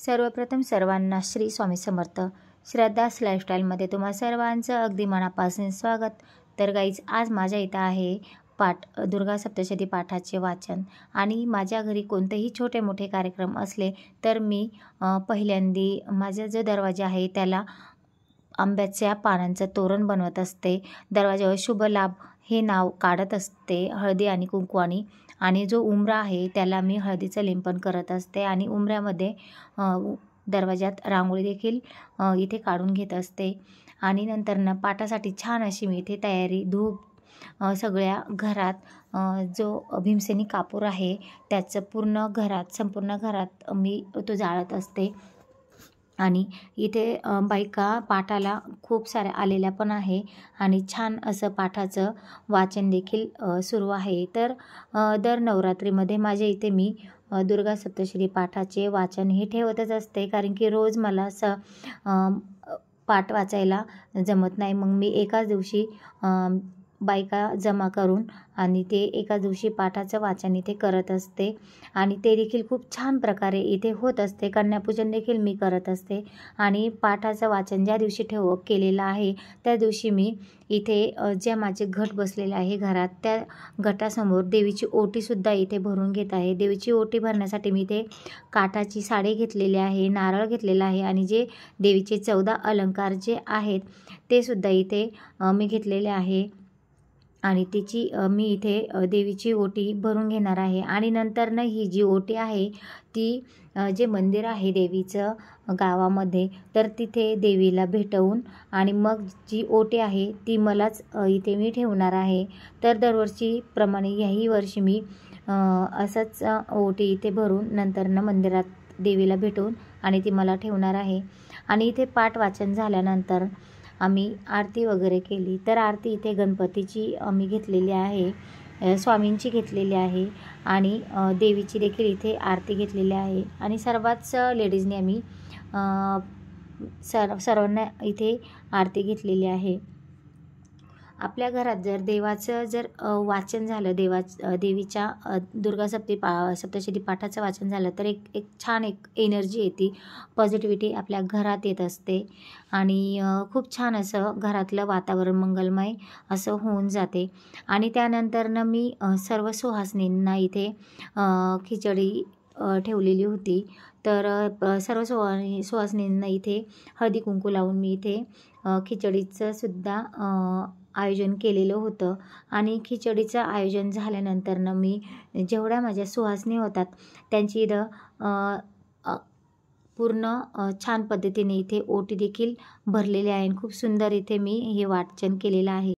सर्वप्रथम सर्वांना श्री स्वामी समर्थ. श्रद्धास लाईफस्टाईलमध्ये तुम्हा सर्वांचं अगदी मनापासून स्वागत. तर गाईज, आज माझ्या इथं आहे दुर्गा सप्तशती पाठाचे वाचन. आणि माझ्या घरी कोणतेही छोटे मोठे कार्यक्रम असले तर मी पहिल्यांदी माझा जो दरवाजा आहे त्याला आंब्याच्या पानांचं तोरण बनवत असते. दरवाजावर शुभ लाभ हे नाव काढत असते हळदी आणि कुंकवानी. आणि जो उंबरा आहे त्याला मी हळदीचं लेपन करत असते आणि उंबऱ्यामध्ये दरवाजात रांगोळी देखील इथे काढून घेत असते. आणि नंतर पाठासाठी छान अशी मी इथे तयारी धूप सगळ्या घरात जो भीमसेनी कापूर आहे त्याचं संपूर्ण घरात मी तो जाळत असते. आणि इथे बायका पाठाला खूप साऱ्या आलेल्या पण आहे आणि छान असं पाठाचं वाचन देखील सुरू आहे. तर दर नवरात्रीमध्ये माझ्या इथे मी दुर्गा सप्तशती पाठाचे वाचन हे ठेवतच असते, कारण की रोज मला असं पाठ वाचायला जमत नाही. मग मी एकाच दिवशी बायका जमा करून आणि ते एका दिवशी पाठाचं वाचन इथे करत असते. आणि ते देखील खूप छान प्रकारे इथे होत असते. कन्यापूजन देखील मी करत असते. आणि पाठाचं वाचन ज्या दिवशी केलेलं आहे त्या दिवशी मी इथे जे माझे घट बसलेले आहे घरात, त्या घटासमोर देवीची ओटीसुद्धा इथे भरून घेत आहे. देवीची ओटी भरण्यासाठी मी इथे काठाची साडी घेतलेली आहे, नारळ घेतलेला आहे आणि जे देवीचे 14 अलंकार जे आहेत ते सुद्धा इथे मी घेतलेले आहे. आणि तिची मी इथे देवीची ओटी भरून घेणार आहे. आणि नंतर ही जी ओटी आहे ती जे मंदिर आहे देवीचं गावामध्ये, तर तिथे देवीला भेटवून आणि मग जी ओटी आहे ती मलाच इथे मी ठेवणार आहे. तर दरवर्षीप्रमाणे ह्याही वर्षी मी असंच ओटी इथे भरून नंतर मंदिरात देवीला भेटवून आणि ती मला ठेवणार आहे. आणि इथे पाठ वाचन झाल्यानंतर आम्ही आरती वगैरे केली. तर आरती इथे गणपतीची आम्ही घेतलेली आहे, स्वामींची घेतलेली आहे आणि देवीची देखील इथे आरती घेतलेली आहे. आणि सर्वच लेडीजने आम्ही सर्वांना इथे आरती घेतलेली आहे. आपल्या घरात जर देवाचं वाचन झालं, देवीच्या दुर्गा सप्तशती पाठाचं वाचन झालं तर एक छान एनर्जी येते, पॉझिटिव्हिटी आपल्या घरात येत असते आणि खूप छान असं घरातलं वातावरण मंगलमय असं होऊन जाते. आणि त्यानंतर मी सर्व सुहासनींना इथे खिचडी ठेवलेली होती. तर सर्व सुहासनींना इथे हळदी कुंकू लावून मी इथे खिचडीचं सुद्धा आयोजन केलेलं होतं. आणि खिचडीचं आयोजन झाल्यानंतर मी जेवढ्या माझ्या सुहासनी होतात त्यांची इथं पूर्ण छान पद्धतीने इथे ओटी देखील भरलेली आहे. खूप सुंदर इथे मी हे वाचन केलेलं आहे.